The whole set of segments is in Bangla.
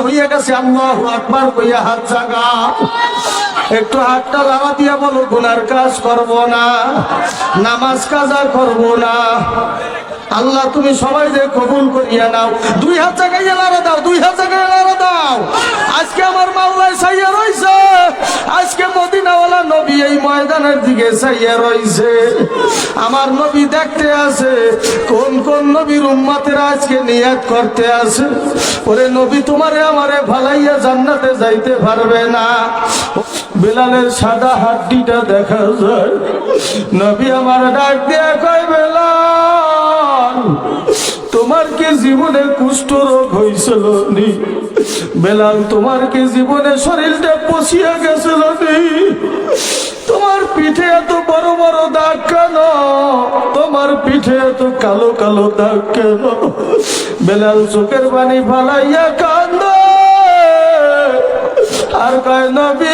হইয়া গেছে আল্লাহু আকবার কইয়া হাত জাগা, একটু হাতটা লাগা দিয়া বলো গুনার কাজ করব না, নামাজ কাজা করব না। আল্লাহ তুমি সবাই যে কবুল করিয়া নাও। দুই হাত জাগাইয়া লাড়া দাও, দুই হাত জাগাইয়া লাড়া দাও। আজকে আমার মাওলায় চাইয়া রইছে, আজকে মদিনাওয়ালা নবী এই ময়দানের দিকে চাইয়া রইছে। আমার নবী দেখতে আছে কোন কোন নবীর উম্মতেরা আজকে নিয়াত করতে আছে, ওরে নবী তোমারে আমারে ভালাইয়া জান্নাতে যাইতে পারবে না। বেলালের সাদা হাড্ডিটা দেখা যায়। নবী আমার ডাক দিয়ে কয়, বেলাল তোমার কি জীবনে কুষ্ঠ রোগ হয়েছিল নি? বেলাল তোমার কি জীবনে শরীরটা পচিয়া গেছিল নি? তোমার পিঠে এত বড় বড় দাগ কেন? তোমার পিঠে এত কালো কালো দাগ কেন? বেলাল চোখের পানি ফালাইয়া কান্দে আর কয়, নবী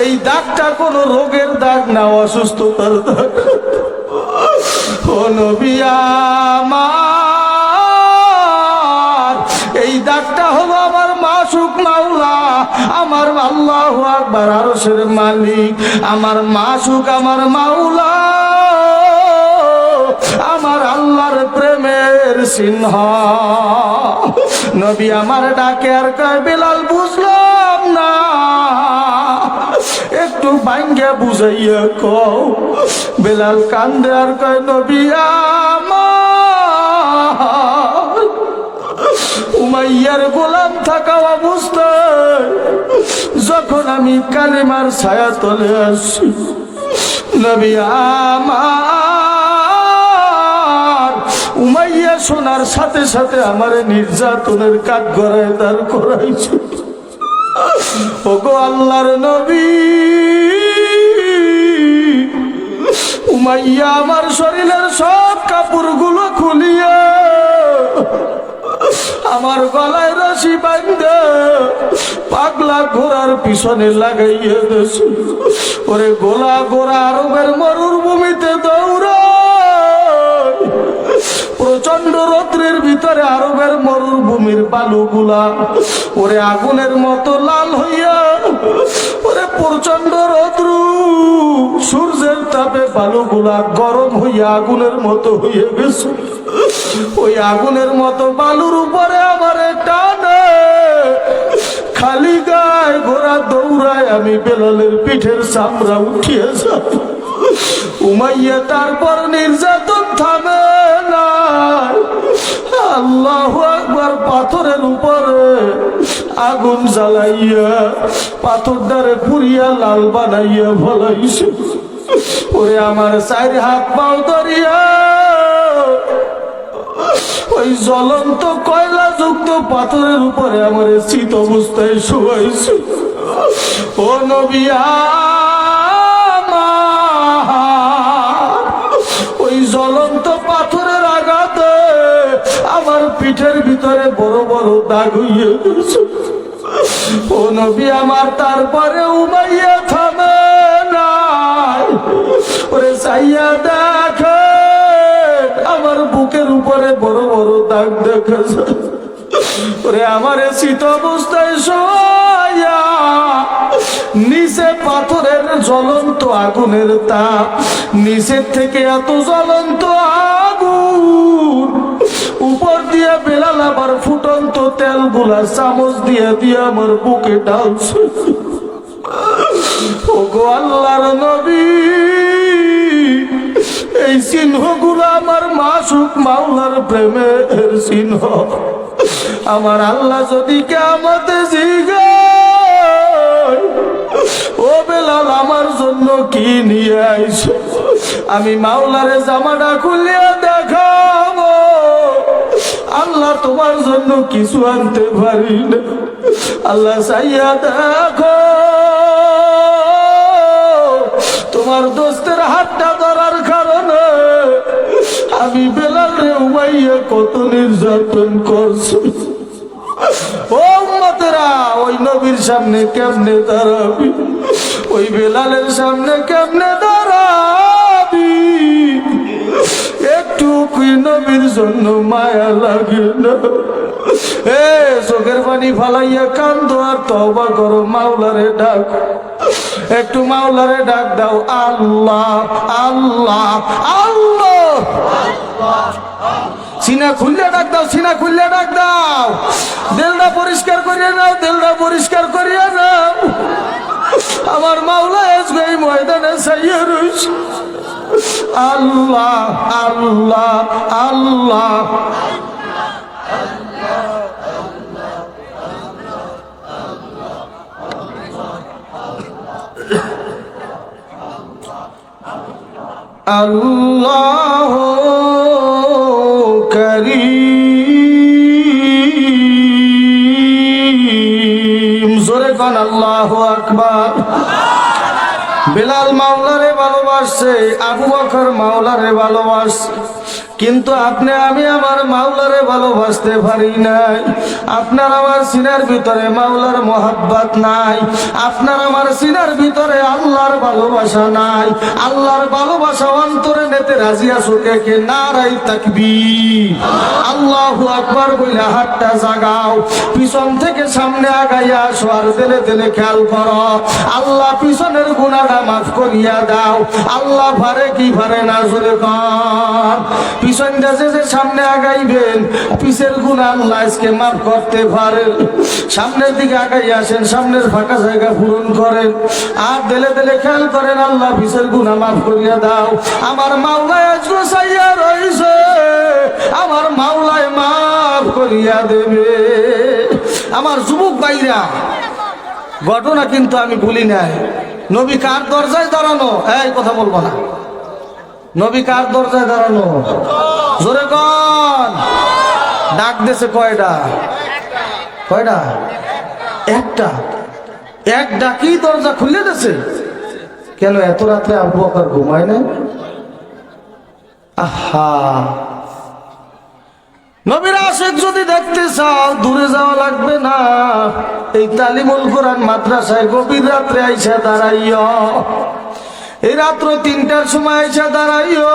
এই দাগটা কোন রোগের দাগ না, অসুস্থতার দাগ। ও নবী আমার, এই দাগটা হলো আমার মাসুক মাওলা, আমার আল্লাহু আকবার আরশের মালিক, আমার মাসুক, আমার মাওলা, আমার আল্লাহর প্রেমের চিহ্ন। নবী আমার ডাকে আর কয়, বেলাল বুঝলাম না, একটু ভাঙ্গা বুঝাইয়া কও। বেলাল কান্দে আর কয়, নবী আমার উমাইয়ার গোলাম থাকা অবস্থায় যখন আমি কালিমার ছায়া তলে আসছি, নবী আমার উমাইয়া শোনার সাথে সাথে আমার নির্যাতনের কাঠ গড়ায় দাঁড় করাইছে। ওগো আল্লাহর নবী, উমাইয়া আমার শরীরের সব কাপড়গুলো খুলিয়া আমার গলায় রশি বাঁধে পাগলা ঘোড়ার পিছনে লাগাইয়া দেছে। ওরে গোলা গোড়া আরবের মরুভূমিতে দৌড়ায়, প্রচন্ড রৌদ্রের ভিতরে আরবের মরুভূমির বালুগুলা ওরে আগুনের মতো লাল হইয়া, ওরে প্রচন্ড রৌদ্র সূর্যের তাপে বালুগুলা গরম হইয়া আগুনের মতো হইয়া গেছে। ওই আগুনের মতো বালুর উপরে আমারে টানে, খালি গায়ে ঘোড়া দৌড়ায়, আমি বেলালের পিঠের চামড়া উঠিয়ে যাই। উমাইয়া তারপর নির্যাতন থামে না। আল্লাহু আকবার, পাথরের উপরে আগুন জ্বালাইয়া পাথরটারে পুড়িয়া লাল বানাইয়া ফলাইছে। ওরে আমার চার হাত পাও ধরিয়া ওই জ্বলন্ত কয়লা যুক্ত পাথরের উপরে আমার শীত অবস্থায় শুয়াইছে। ও নবী আমার, ওই জ্বলন্ত পাথরের আঘাতে আমার পিঠের ভিতরে বড় বড় দাগ হইয়া গেছে। ও নবী আমার, তারপরে উমাইয়া থামে নাই। ওরে চাইয়া দেখে আমার বুকের উপরে বড় বড় দাগ দেখা যায়। ওরে আমার শীত অবস্থায় শোয়া নিচে পাথরের জ্বলন্ত আগুনের তাপ, নিচের থেকে এত জ্বলন্ত আগুন, উপর দিয়ে বেলাল আবার ফুটন্ত তেল গুলা চামচ দিয়ে দিয়ে আমার বুকে ঢালছে। ওগো আল্লাহর নবী, এই চিহ্নগুলো আমার মাসুক মাওলার প্রেমের চিহ্ন। আমার আল্লাহ যদি কিয়ামতে জিগায়, ও বেলাল আমার জন্য কি নিয়ে আইছো, আমি মাওলারে জামাটা খুলিয়া দেখাবো, আল্লাহ তোমার জন্য কিছু আনতে পারি না। আল্লাহ চাইয়া দেখো, তোমার দোস্তের হাতটা ধরার কারণে আমি বেলাল রে উমাইয়া কত নির্যাতন করছি। ও উম্মতেরা, ওই নবীর সামনে কেমনে দাঁড়াবি, ওই বেলালের সামনে কেমনে দাঁড়াবি? একটু একটু কি নবীর জন্য মায়া লাগে না? এ চোখের পানি ফালাইয়া কান্দো আর তওবা করো, মাওলারে ডাক, একটু মাওলারে ডাক দাও, আল্লাহ আল্লাহ আল্লাহ। সিনা খুললে ডাক দাও, সিনা খুললে ডাক দাও, দিলটা পরিষ্কার করিয়ে নাও, দিলটা পরিষ্কার করিয়ে নাও। আমার মাওলা আজকে এই ময়দানে চাইয়া রয়েছে। আল্লাহ আল্লাহ আল্লাহ। আল্লাহ করিম, জোরে কোন আল্লাহু আকবার। বেলাল মাওলারে ভালোবাসছে, আবু বকর মাওলারে ভালোবাসছে, কিন্তু আপনি আমি আমার মাওলারে ভালোবাসতে পারি নাই। আপনার আমার সিনার ভিতরে মাওলার মোহাব্বত নাই, আপনার আমার সিনার ভিতরে আল্লাহর ভালোবাসা নাই। আল্লাহর ভালোবাসা অন্তরে নিতে রাজি আছো কে কে? নারাই তাকবীর, আল্লাহু আকবার বইলা হাতটা জাগাও, পিছন থেকে সামনে আগাইয়া আসো, আর দিলে দিলে খেয়াল করো, আল্লাহ পিছনের গুনাহটা মাফ করিয়া দাও। আল্লাহ পারে কি পারে না, জোরে কর। পিছন দেশে যে সামনে আগাইবেন, পিছের গুনাহ আল্লাহ আজকে মাফ করতে পারেন। সামনের দিকে আগাই আসেন, সামনের ফাঁকা জায়গা পূরণ করেন, আর দিলে দিলে খেয়াল করেন, আল্লাহ পিছের গুনাহ মাফ করিয়া দাও। আমার মাওলায় আজকে চাইয়া রইছে, আমার মাওলায় মাফ করিয়া দেবে। আমার যুবক ভাইরা, ঘটনা কিন্তু আমি ভুলি নাই। নবী কার দরজায় দাঁড়ানো? এই কথা বলবো না। নবী কার দরজায় দাঁড়ানো? জোরে কোন। ডাক দেশে কয়টা? কয়টা? একটা। এক ডাকি দরজা খুলে দেছে। কেন এত রাত্রে আবু বকর ঘুমায় না? আহা, নবীর আশিক যদি দেখতে চাও দূরে যাওয়া লাগবে না, এই তালিমুল কোরআন মাদ্রাসায় গভীর রাত্রে আইসা দাঁড়াইও। এই রাত্র 3টার সময় আইসা দাঁড়াইও।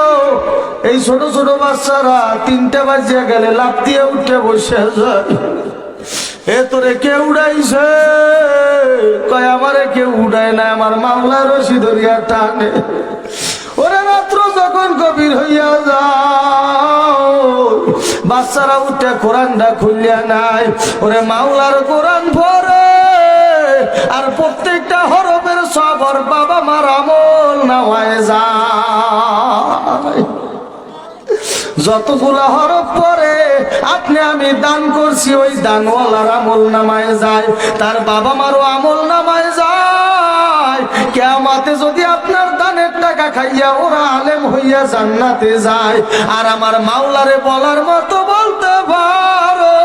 এই ছোট ছোট বাচ্চারা 3টা বাজিয়া গেলে লাফ দিয়ে উঠে বসে যায়। এ তোরে কে উড়াইছে? কয় আমারে কেউ উড়ায় না, আমার মাওলা রশি ধরিয়া টানে। ওরে রাত্র যখন গভীর হইয়া যাও, বাচ্চারা উঠে কোরআনটা খুলিয়া নাই, ওরে মাওলার কোরআন পড়ে, আর প্রত্যেকটা হরফের সবর বাবা মার আমল নামায় যায়। যতগুলা হরফ পরে আপনি আমি দান করছি, ওই দানওয়ালার আমল নামায় যায়, তার বাবা মারও আমল নামায় যায়। কিয়ামতে যদি আপনার দানের টাকা খাইয়া ওরা আলেম হইয়া জান্নাতে যায়, আর আমার মাওলারে বলার মতো বলতে পারো,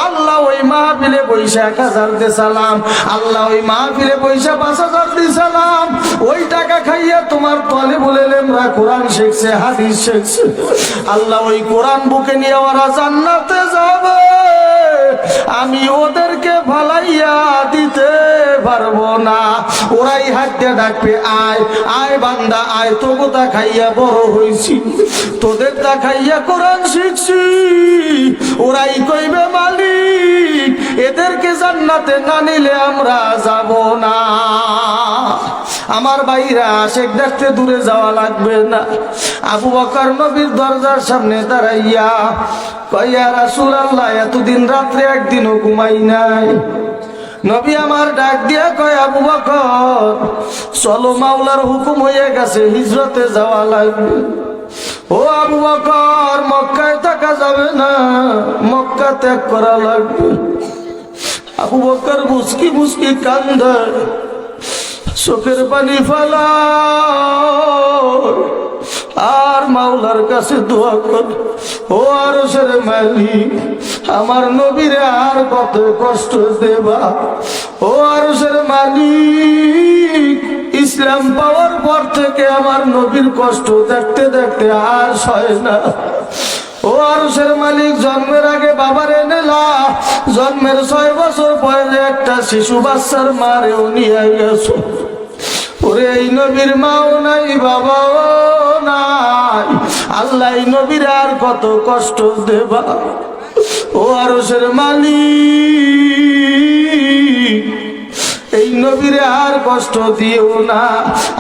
আল্লাহ ওই মাহফিলে বৈশা 1000 দে সালাম, আল্লাহ ওই মাহফিলে বৈশা 5000 দি সালাম। ওই টাকা খাইয়া তোমার তালিবুল ইলমরা কোরআন শিখছে, হাদিস শিখছে, আল্লাহ ওই কোরআন বুকে নিয়ে ওরা জান্নাতে যাবে। আমি ওদেরকে ভালাইয়া দিতে পারবো না। ওরাই হাঁটতে ডাকবে, আয় আয় বান্দা আয়, তবু তা খাইয়া বড় হইছি, তোদের তা খাইয়া কোরআন শিখছি। ওরাই কইবে মালিক এদেরকে জান্নাতে না নিলে আমরা যাব না। আমার ভাইরা, আশেক দেখতে দূরে যাওয়া লাগবে না। আবু বকর নবীর দরজার সামনে দাঁড়াইয়া কয়, ইয়া রাসূলুল্লাহ, এতদিন রাত্রে একদিনও ঘুমাই নাই। নবী আমার ডাক দিয়া কয়, আবু বকর চলো, মাওলার হুকুম হয়ে গেছে, হিজরতে যাওয়া লাগবে। ও আবু বকর, মক্কায় থাকা যাবে না, মক্কা ত্যাগ করা লাগবে। আবু বকর মুস্কি মুস্কি কান্দে, চোখের পানি ফেলা, আর মাওলার কাছে দোয়া কর, ও আরশের মালিক, আমার নবীরে আর কত কষ্ট দেবা। ও আরশের মালিক, ইসলাম পাওয়ার পর থেকে আমার নবীর কষ্ট দেখতে দেখতে আর সয় না। ও আরশের মালিক, জন্মের আগে বাবার এনেলা, জন্মের 6 বছর পরে একটা শিশু বাচ্চার মারেও নিয়ে গেছো। ওরে এই নবীর মাও নাই, বাবাও নাই, আল্লাহ নবীর আর কত কষ্ট দেবা। ও আরশের মালিক, এই নবীরে আর কষ্ট দিও না।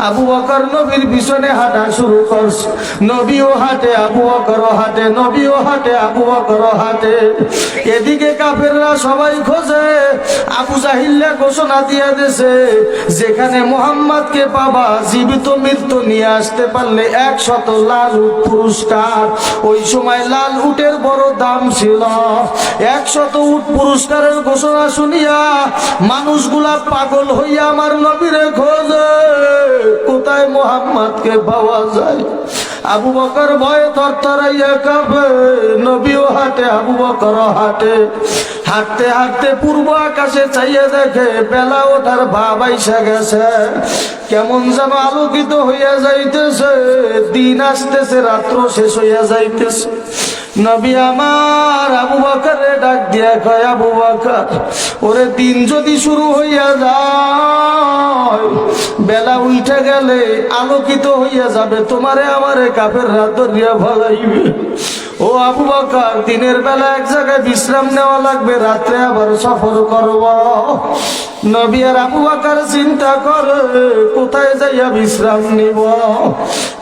আবু বকর নবীর পিছনে হাঁটা শুরু করছে, নবীও হাঁটে, আবু বকরও হাঁটে, নবীও হাঁটে, আবু বকরও হাঁটে। এদিকে কাফেররা সবাই খোঁজে, আবু জাহিল্লা ঘোষণা দিয়ে দিয়েছে, যেখানে মুহাম্মদকে পাবা জীবিত মৃত্যু নিয়ে আসতে পারলে 100 লাল উট পুরস্কার। ওই সময় লাল উটের বড় দাম ছিল। 100 উট পুরস্কারের ঘোষণা শুনিয়া মানুষগুলা পাগল হইয়া আমার নবীরে খোঁজে, কোথায় মুহাম্মদকে পাওয়া যায়। আবু বকর ভয়ে থরথরাইয়া কাঁপে, নবীও হাঁটে, আবু বকরও হাঁটে। হাঁটতে হাঁটতে পূর্ব আকাশে চাইয়া দেখে বেলা ওঠার ভাব আইসা গেছে, কেমন যেন আলোকিত হইয়া যাইতেছে, দিন আসতেছে, রাত্র শেষ হইয়া যাইতেছে। নবী আমার আবু বকরে ডাক দিয়া কয়, আবু বকর, ওরে দিন যদি শুরু হইয়া যায়, বেলা উঠে গেলে আলোকিত হইয়া যাবে, তোমারে আমারে কাফেররা ধরিয়া ফলাইবে। ও আবু বকর, দিনের বেলা এক জায়গায় বিশ্রাম নেওয়া লাগবে, রাত্রে আবার সফর করব। নবী আর আবু বকর চিন্তা করে কোথায় যাইয়া বিশ্রাম নিব।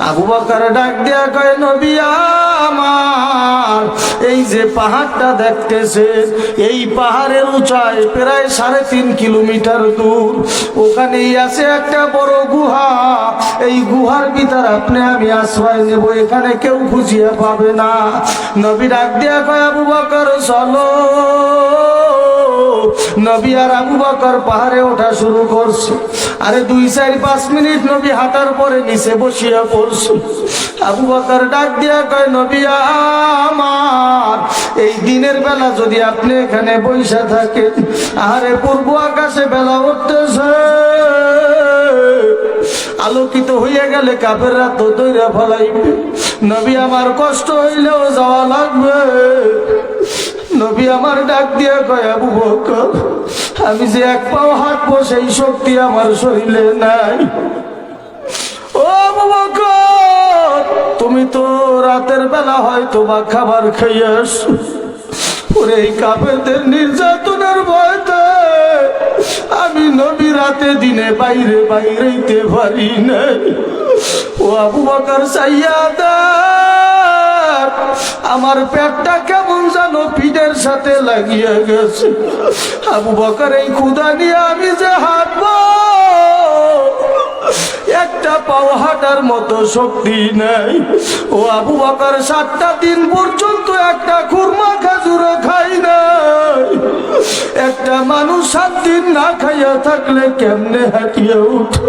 আবু বকর ডাক দিয়া কয়, নবী আমার, এই যে পাহাড়টা দেখতেছে, এই পাহাড়ের উঁচাই প্রায় 3.5 কিলোমিটার দূর, ওখানেই আছে একটা বড় গুহা। এই গুহার ভিতর আপনি আমি আশ্রয় নেব, এখানে কেউ খুঁজিয়া পাবে না। নবী ডাক দিয়া কয়, আবু বকর চলো। নবী আর আবু বকর পাহাড়ে ওঠা শুরু করছে। আরে 2-4-5 মিনিট নবী হাঁটার পরে নিচে বসিয়া পড়ছে। আবু বকর ডাক দিয়া কয়, নবী আমার, এই দিনের বেলা যদি আপনি এখানে বসে থাকেন, আরে পূর্ব আকাশে বেলা উঠতেছে, আলোকিত হইয়া গেলে কাফেররা তো দইরা ফলাইবে। নবী আমার কষ্ট হইলেও যাওয়া লাগবে। নবী আমার ডাক দিয়া কয়, আবু বকর, আমি যে এক পাও হাঁটবো সেই শক্তি আমার শরীরে নাই। ও আবু বকর, তুমি তো রাতের বেলা হয়তো বা খাবার খাইয়া আসো, ওরে এই কাফেরদের নির্যাতনের ভয়তে আমি নবী রাতে দিনে বাইরে বাইরেইতে পারি নাই। ও আবু বকর চাইয়া দেখ, আমার পেটটা কেমন যেন পিঠের সাথে লাগিয়ে গেছে। আবু বকর, এই ক্ষুধা নিয়ে আমি যে হাঁটবো, একটা পাও হাঁটার মতো শক্তি নাই। ও আবু বকর, 7টা দিন পর্যন্ত একটা খুরমা খাজুরও খাই নাই। একটা মানুষ 7 দিন না খাইয়া থাকলে কেমনে হাঁটিয়া উঠে?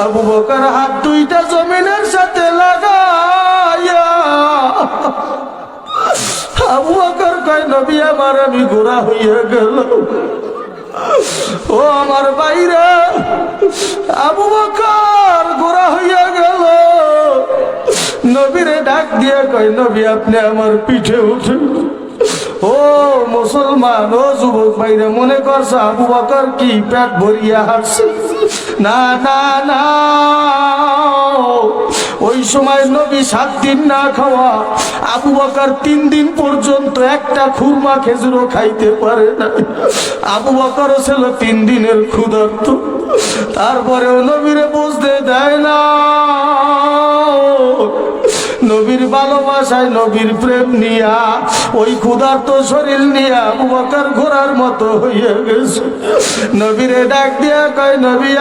আবু বকর হাত 2টা জমিনের সাথে লাগাইয়া আবু বকর কয়, নবী আমার, আমি গোড়া হইয়া গেল। ও আমার বাইরে, আবু বকর গোড়া হইয়া গেল। নবীরে ডাক দিয়া কয়, নবী আপনি আমার পিঠে উঠে। ও মুসলমান, ও যুবক ভাইরা, মনে করছে আবু বকর কি পেট ভরিয়া হাঁটছে? না না না, ওই সময় নবী 7 দিন না খাওয়া, আবু বকর 3 দিন পর্যন্ত একটা খুরমা খেজুরও খাইতে পারে না। আবু বকর ছিল 3 দিনের ক্ষুধার্ত, তারপরেও নবীরে বুঝতে দেয় না। নবীর ভালোবাসায়, নবীর প্রেম নিয়া, ওই ক্ষুধার্ত শরীর নিয়ে আবু বকর ঘোড়ার মতো হইয়া গেছে। নবীরে ডাক দিয়া কয়, নবী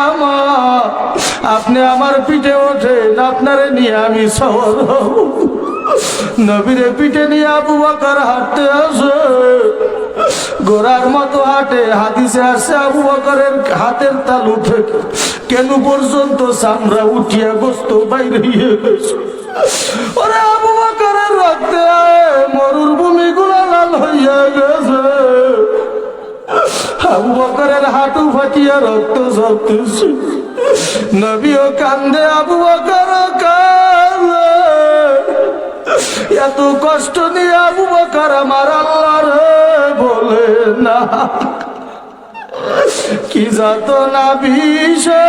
আমার, আপনি আমার পিঠে ওঠেন, আপনারে নিয়ে আমি সওয়ার হব। নবীরে পিঠে নিয়ে আবু বকর হাঁটতে আসে, ঘোড়ার মতো হাঁটে। হাদিসে আসে আবু বকরের হাতের তালু থেকে কেন পর্যন্ত চামড়া উঠিয়া গোস্ত বাইরে হইয়া গেছে। ওরে আবু বকরের রক্তে মরুর ভূমি গুলা লাল হইয়া গেছে। আবু বকরের হাঁটু ফাটিয়া রক্ত ঝরতেছে। নবীও কান্দে, আবু বকর কান্দে। এত কষ্ট নিয়ে আবু বকর আমার আল্লাহরে বলে না, কি যাতনা বিষে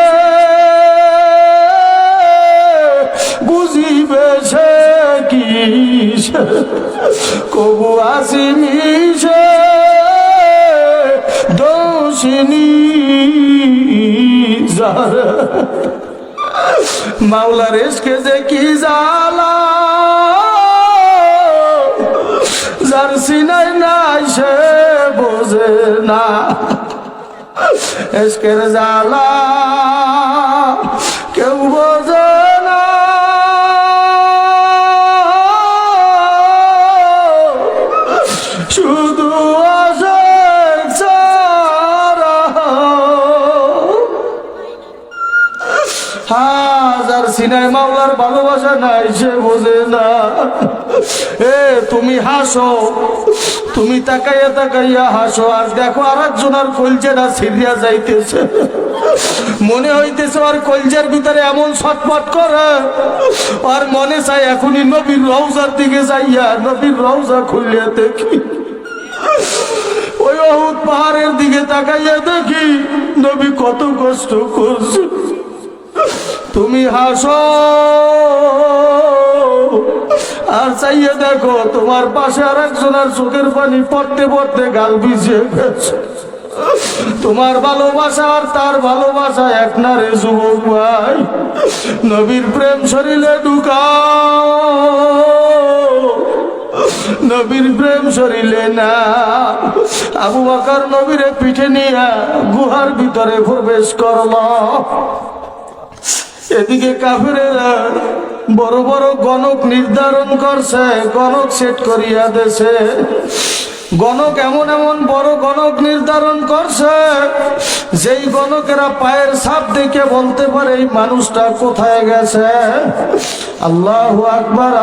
বুঝিবে সে কি কবু আসি মিশে দোষিনী যারা মাওলার এসকে যে কি জালা যার সিনাই নাই সে বোঝে না এসকের জালা কেউ বোঝে না শুধু হাজার সিনাই মাওলার ভালোবাসা নাই সে বোঝে না তুমি হাসো তুমি তাকাইয়া তাকাইয়া হাসো আর দেখো আর একজনের কলজেরা ছিড়িয়া যাইতেছে মনে হইতেছে আর কলজের ভিতরে এমন ছটফট করে আর মনে চাই এখনই নবীর রওজার দিকে যাইয়া নবীর রওজা খুলিয়া দেখি ওই উহুদ পাহাড়ের দিকে তাকাইয়া দেখি নবী কত কষ্ট করছে তুমি হাসো আর চাইয়ে দেখো তোমার পাশে আর একজনের চোখের পানি পড়তে পড়তে গাল ভিজিয়ে গেছে তোমার ভালোবাসা আর তার ভালোবাসা এক না রে যুবক ভাই নবীর প্রেম শরীরে ঢুকাও নবীর প্রেম শরীরে না আবু বকর নবীরে পিঠে নিয়ে গুহার ভিতরে প্রবেশ করল এদিকে কাফেরেরা বড় বড় গণক নির্ধারণ করছে গণক সেট করিয়া দেছে গণক এমন এমন বড় গণক নির্ধারণ করছে যেই গণকেরা পায়ের ছাপ দেখে বলতে পারে এই মানুষটা কোথায় গেছে আল্লাহু আকবার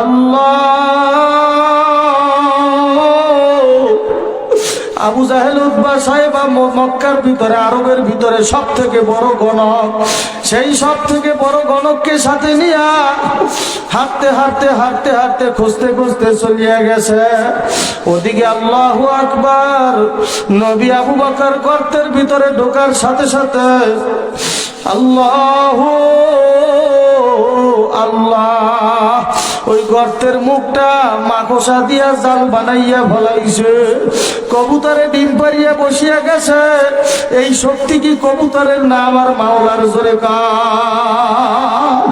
আবু জাহেল উতবা সাহেব মক্কার ভিতরে আরবের ভিতরে সব থেকে বড় গণক সেই সব থেকে বড় গণককে সাথে নিয়ে হাঁটতে হাঁটতে হাঁটতে হাঁটতে খুঁজতে খুঁজতে চলিয়া গেছে ওদিকে আল্লাহু আকবার নবী আবু বকর গর্তের ভিতরে ঢোকার সাথে সাথে আল্লাহু আল্লাহ ওই গর্তের মুখটা মাকড়সা দিয়া জাল বানাইয়া ফলাইছে কবুতরে ডিম পারিয়া বসিয়া গেছে এই শক্তি কি কবুতরের না আমার মাওলার জোরে কার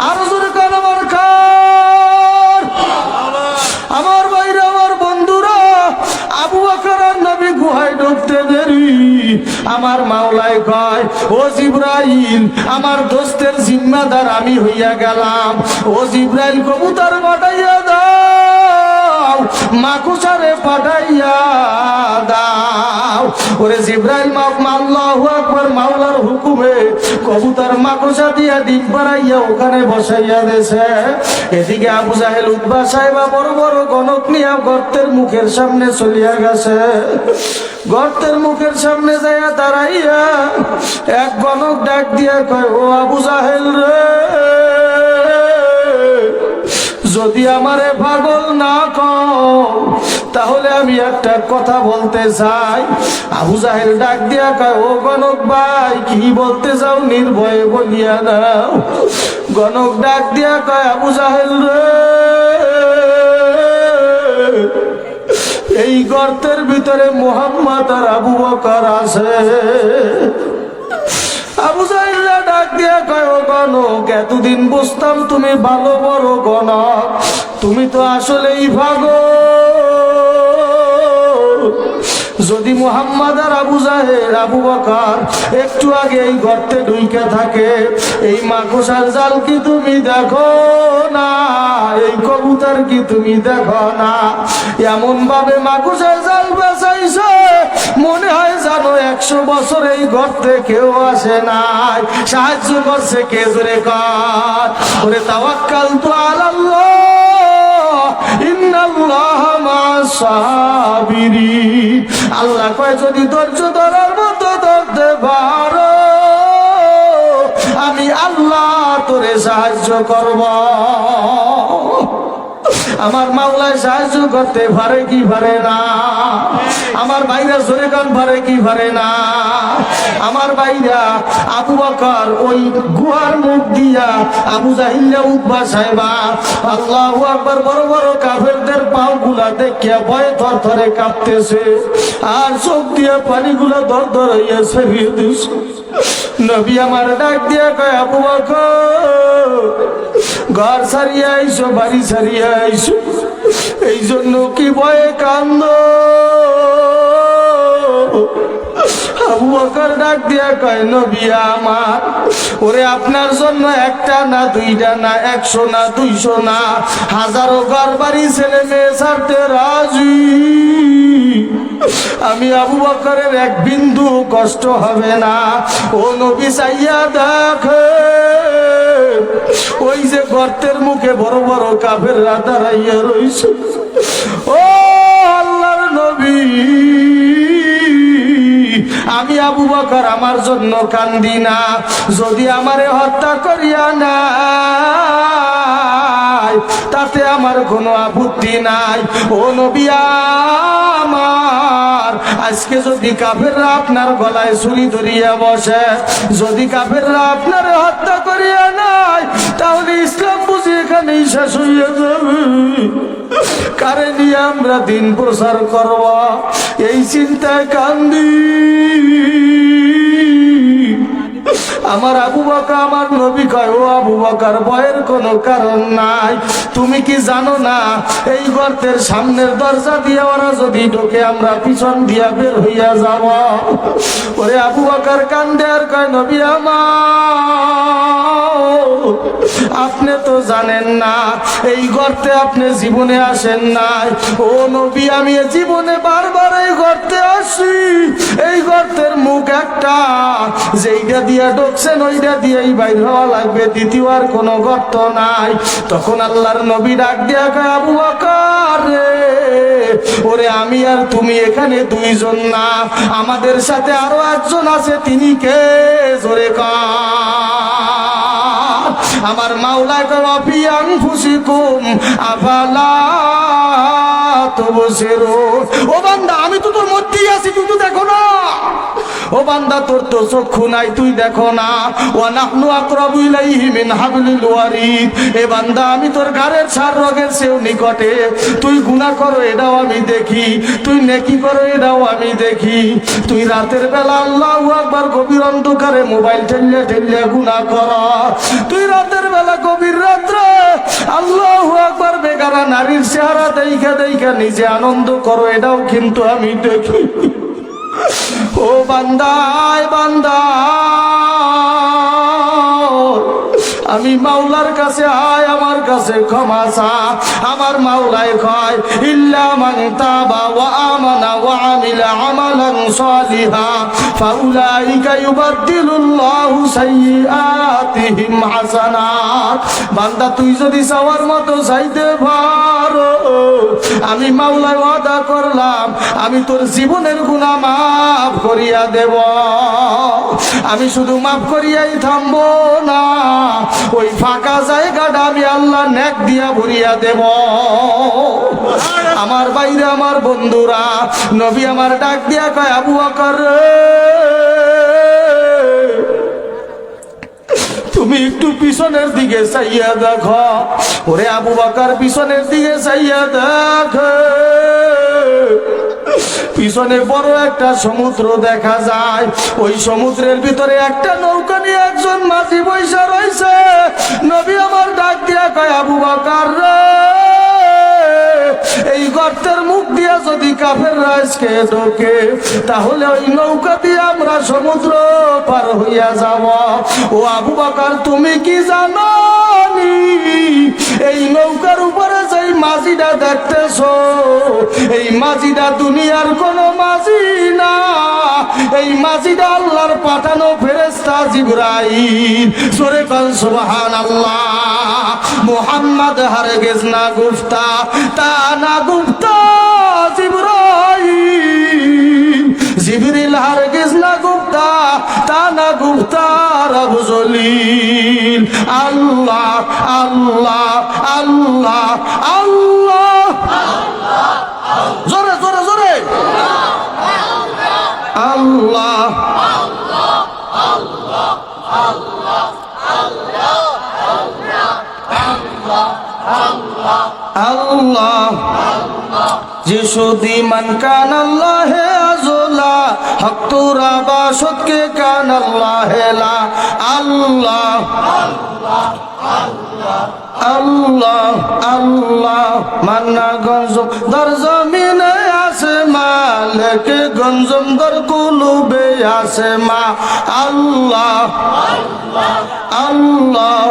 আর জোরে কার আমার কার আমার ভাইরা আমার বন্ধুরা আবু বকর আর নবী গুহায় ঢুকতে দেরি আমার মাওলায় কয় ও জিবরাইল আমার দোস্তের জিম্মাদার আমি হইয়া গেলাম ও জিবরাইল কবুতর পাঠাইয়া দাও মাকুসারে পাঠাইয়া দাও ওরে জিবরাইল আল্লাহু আকবার মাওলার হুকুমে কবুতর মাকুসা দিয়া ডিম পাড়াইয়া ওখানে বসাইয়া দেছে এদিকে আবু জাহেল উতবা সাহেবা বড় বড় গণক নিয়া গর্তের মুখের সামনে চলিয়া গেছে গর্তের মুখের সামনে যাইয়া দাঁড়াইয়া এক গণক ডাক দিয়া কয় ও আবু জাহেল রে যদি আমারে পাগল না কও তাহলে আমি একটা কথা বলতে চাই আবু জাহেল ডাক দিয়া কয় ও গণক ভাই কি বলতে চাও নির্ভয়ে বলিয়া নাও গণক ডাক দিয়া কয় আবু জাহেল রে এই গর্তের ভিতরে মুহাম্মদ আর আবু বকর আছে আবু জাহেল ডাক দিয়া কয় ও গণক এতদিন বুঝতাম তুমি ভালো বড় গণক তুমি তো আসলেই পাগল যদি মুহাম্মদ আর আবু জাহেল আবু বকর একটু আগে এই গর্তে ঢুইকা থাকে এই মাকড়সার জাল কি তুমি দেখো না এই কবুতর কি তুমি দেখো না এমন ভাবে মাকড়সার জাল বেচাইছে মনে হয় জানো 100 বছর এই গর্তে কেউ আসে নাই সাহায্য করছে কে জোরে কর ওরে তাওয়াক্কালতু আলাল্লাহ ইন্নাল্লাহা মা'আস সাবিরিন আল্লাহ কয় যদি ধৈর্য ধরার মতো ধরতে পারো আমি আল্লাহ তোরে সাহায্য করব আমার মাওলায় সাহায্য করতে পারে কি পারে না? আমার ভাইরা জোরে গান পারে কি পারে না? আমার ভাইরা আবু বকর ওই গুহার মুখ দিয়া আবু জাহিল্লা উতবা সাহেবা আল্লাহু আকবার বড় বড় কাফেরদের পাও গুলা দেখিয়া ভয়ে থরথরে কাঁপতেছে আর চোখ দিয়া পানিগুলা দর দর হইয়া ছড়িয়ে দিছে। নবী আমার ডাক দিয়া কয় আবু বকর ঘর ছাড়িয়া আইসো, বাড়ি ছাড়িয়া আইসো, এই জন্য কি ভয়ে কান্দ? আবু বকর ডাক দিয়া কয় নবী আমার, ওরে আপনার জন্য একটা না দুইটা না 100 না 200 না হাজারো ঘর বাড়ি ছেলে মেয়ে ছাড়তে রাজি। আমি আবু বকরের এক বিন্দু কষ্ট হবে না। ও নবী চাইয়া দেখে ওই যে গর্তের মুখে বড় বড় কাফেররা দাঁড়াইয়া রইছে। ও আল্লাহর নবী, আমি আবু বকর আমার জন্য কান্দি না, যদি আমারে হত্যা করিয়া নাই তাতে আমার কোনো আপত্তি নাই। ও নবী আমার, আজকে যদি কাফেররা আপনার গলায় ছুরি ধরিয়া বসে, যদি কাফেররা আপনার হত্যা করিয়া নাই, তাহলে ইসলাম বুঝি এখানেই শেষ হইয়া যাবে। কারে নিয়ে আমরা দিন প্রচার করব, এই চিন্তায় কান্দি। আমার আবু বকর আমার নবী কয় ও আবু বকর ভয়ের কোনো কারণ নাই। তুমি কি জানো না এই গর্তের সামনের দরজা দিয়ে ওরা যদি ঢোকে আমরা পিছন দিয়া বের হইয়া যাব। ওরে আবু বকর কান্দে আর কয় নবী আমার, আপনি তো জানেন না এই গর্তে আপনি জীবনে আসেন নাই। ও নবী আমি জীবনে বারবার এই গর্তে আসি, এই গর্তের মুখ একটা, যেইটা দিয়া ঢুকছেন ওইটা দিয়েই বাইর হওয়া লাগবে, দ্বিতীয় আর কোনো গর্ত নাই। তখন আল্লাহর নবী ডাক দিয়া কয় আবু বকর রে, ওরে আমি আর তুমি এখানে দুইজন না, আমাদের সাথে আরো একজন আছে, তিনি কে? জোরে কর। আমার মাওলা কয় ফি আনফুসিকুম আফালা তুবসিরুন। ও বান্দা আমি তো তোর মধ্যেই আছি, তুই তো দেখো না। ও বান্দা তোর তো চক্ষু নাই, তুই দেখো না। ওয়া নাহনু আকরাবু ইলাইহি মিন হাবলিল ওয়ারিদ। এ বান্দা আমি তোর ঘাড়ের ছার রগের চেয়েও নিকটে। তুই গুনাহ করো এটাও আমি দেখি, তুই নেকি করো এটাও আমি দেখি। তুই রাতের বেলা আল্লাহু আকবার গভীর অন্ধকারে মোবাইল ঠেললে ঠেললে গুনাহ কর। তুই রাতের বেলা গভীর রাত্রে আল্লাহু আকবার বেগারা নারীর চেহারা দেইখা দেইখা নিজে আনন্দ করো, এটাও কিন্তু আমি দেখি। ও বান্দায় বান্দা, আমি মাওলার কাছে আয়, আমার কাছে ক্ষমা চা। আমার মাওলায় কয় ইল্লা মান তাবা ওয়া আমানা ওয়া আমিলা আমালান সালিহা ফাউলাইকা ইউবাদদিলুল্লাহু সাইয়্যাতিহিম হাসানাত। বান্দা তুই যদি চাওয়ার মতো চাইতে পারো, আমি মাওলায় ওয়াদা করলাম আমি তোর জীবনের গুনাহ মাফ করিয়া দেব। আমি শুধু মাফ করিয়াই থামবো না, ওই ফাঁকা জায়গাটা আমি আল্লাহ নেক দিয়া ভরিয়া দেব। আমার বাইরে আমার বন্ধুরা, নবী আমার ডাক দিয়া কয় আবু বকর রে, তুমি একটু পিছনের দিকে চাইয়া দেখো। ওরে আবু বকর পিছনের দিকে চাইয়া দেখ, পিছনে বড় একটা সমুদ্র দেখা যায়। ওই সমুদ্রের ভিতরে একটা নৌকা নিয়ে একজন মাঝি বৈশা রয়েছে। নবী আমার ডাক দিয়া কয় আবু বকর রে, এই গর্তের মুখ দিয়া যদি কাফেররা আজকে ঢোকে, তাহলে ওই নৌকা দিয়ে আমরা সমুদ্র পার হইয়া যাব। ও আবু বকর তুমি কি জানো এই নৌকার উপরে যেই মাঝিটা দেখতেছো, এই মাঝিটা দুনিয়ার কোন মাঝি না, এই মাঝিটা আল্লাহর পাঠানো ফেরেশতা জিবরাইল। সূরা কাল সুবহানাল্লাহ। মুহাম্মদ হারগিজ না গুফতা তা না গুফতা জিবরাইল, জিবরিল হারগিজ না গুফতা তা না গুফতা রব জলিল। আল্লাহ আল্লাহ আল্লাহ আল্লাহ আল্লাহ আল্লাহ যিশুদি মান কান আল্লাহে আজলা হক তুরা বাসত কে কান আল্লাহে লা আল্লাহ আল্লাহ আল্লাহ মান্না গঞ্জম দর জমিনে আছে মালিক গঞ্জম দর কুলুবে আছে মা আল্লাহ আল্লাহ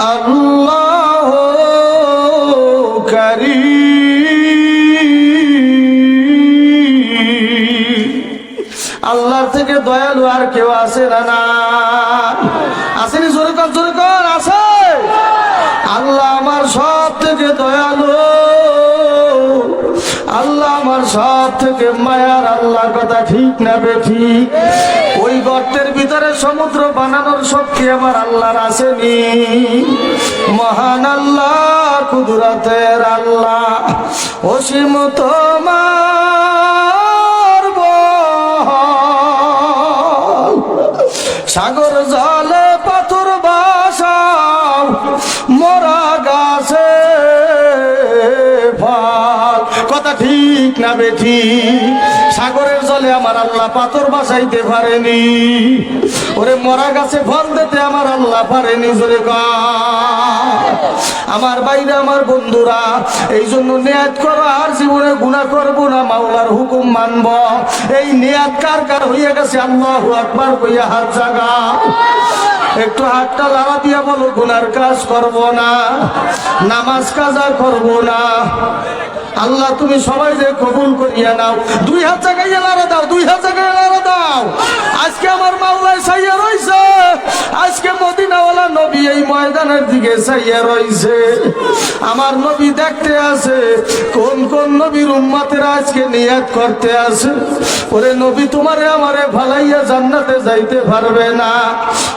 আল্লাহ কারীম আল্লাহর থেকে দয়ালু আর কেউ আছে না আসেনি জোরে কর আছে আল্লাহ আমার সব থেকে দয়ালু আল্লাহ আমার সব থেকে মায়ার আল্লাহ কথা ঠিক না বেঠিক ওই গর্তের ভিতরে সমুদ্র বানানোর শক্তি আমার আল্লাহর আসেনি মহান আল্লাহ কুদরতের আল্লাহ অসীম তোমার বল সাগর জলে পাথর বাসাও মরা গাছে ফল কথা ঠিক না বেঠি সাগরের জলে আমার আল্লাহ পাথর বাসাইতে পারেনি ওরে মরা গাছে ফল দিতে আমার আল্লাহ পারেনি জোরে আমার বাইরে আমার বন্ধুরা এই জন্য নিয়াত করো আর জীবনে গুনাহ করবো না মাওলার হুকুম মানব এই নিয়াত কার কার হয়ে গেছে আল্লাহু আকবার কইয়া হাত জাগাও একটু হাতটা লাড়া দিয়া বলো গুনার কাজ করব না নামাজ কাজা করব না আল্লাহ তুমি সবাই যে কবুল করিয়া নাও দুই হাত জাগাইয়া লাড়া দাও দুই হাত জাগাইয়া লাড়া দাও আজকে আমার মাওলায় চাইয়া রইছে আজকে মদিনাওয়ালা নবী এই ময়দানের দিকে চাইয়া রইছে আমার নবী দেখতে আছে কোন কোন নবীর উম্মতেরা আজকে নিয়াত করতে আছে ওরে নবী তোমারে আমারে ভালাইয়া জান্নাতে যাইতে পারবে না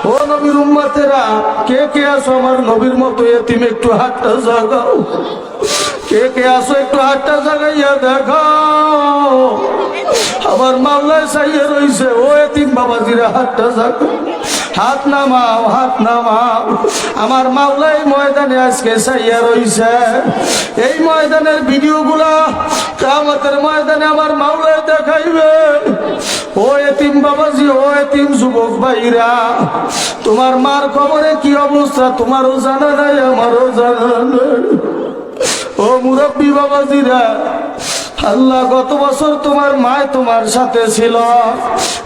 ও নবীর উম্মতেরা কে কে আছো আমার নবীর মতো এতিম একটু হাতটা জাগাও কে কে আসো একটু হাতটা জাগাইয়া দেখাও আমার মাওলায় চাইয়া রইছে ও এতিম বাবাজিরা হাতটা জাগাও হাত নামাও আমার মাওলাই ময়দানে আজকে চাইয়া রইছে এই ময়দানের ভিডিও গুলা কিয়ামতের ময়দানে আমার মাওলাই দেখাইবে ও এতিম বাবাজি ও এতিম যুবক ভাইরা তোমার মার কবরে কি অবস্থা তোমারও জানা নাই আমারও জানা নাই ও মুরব্বী বাবাজিরা আল্লাহ গত বছর তোমার মায় তোমার সাথে ছিল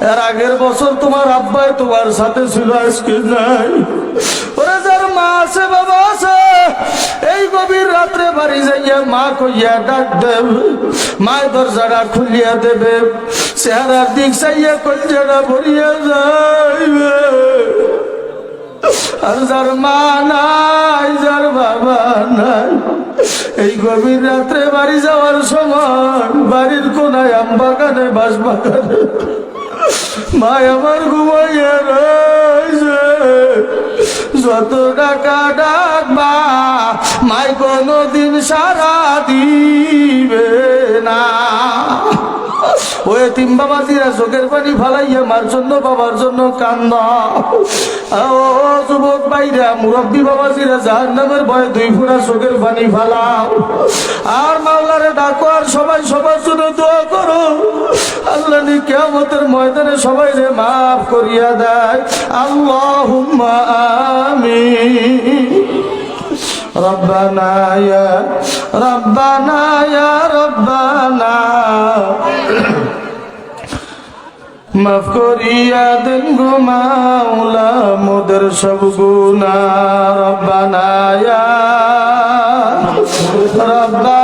এর আগের বছর তোমার আব্বাই তোমার সাথে ছিল আজকে নাই ওরে যার মা আছে বাবা আছে এই গভীর রাত্রে বাড়ি যাইয়া মা কইয়া ডাক দেবে মায় দরজাটা খুলিয়া দেবে চেহারার দিক চাইয়া কলজাটা ভরিয়া যাইবে আর যার মা নাই যার বাবা নাই এই গভীর রাত্রে বাড়ি যাওয়ার সময় বাড়ির কোনায় আম বাগানে বাঁশ বাগানে মায় আমার ঘুমাইয়া রয়েছে যত টাকা ডাকবা মায় কোনদিন সারা দিবে না ও এতিম বাবাজিরা চোখের পানি ফালাইয়া মার জন্য বাবার জন্য কান্দা ও যুবক ভাইরা মুরব্বী বাবাজিরা জাহান্নামের ভয়ে দুই ফোঁটা চোখের পানি ফালাও আর মাওলারে ডাকো আর সবাই সবার জন্য দোয়া করো আল্লাহ নি কিয়ামতের ময়দানে সবাই রে মাফ করিয়া দেয় আল্লাহুম্মা আমিন রব্বানা ইয়া রব্বানা মাফ করিয়া দেন গো মাওলা মোদের সব গুনাহ রব্বানা ইয়া রব্বানা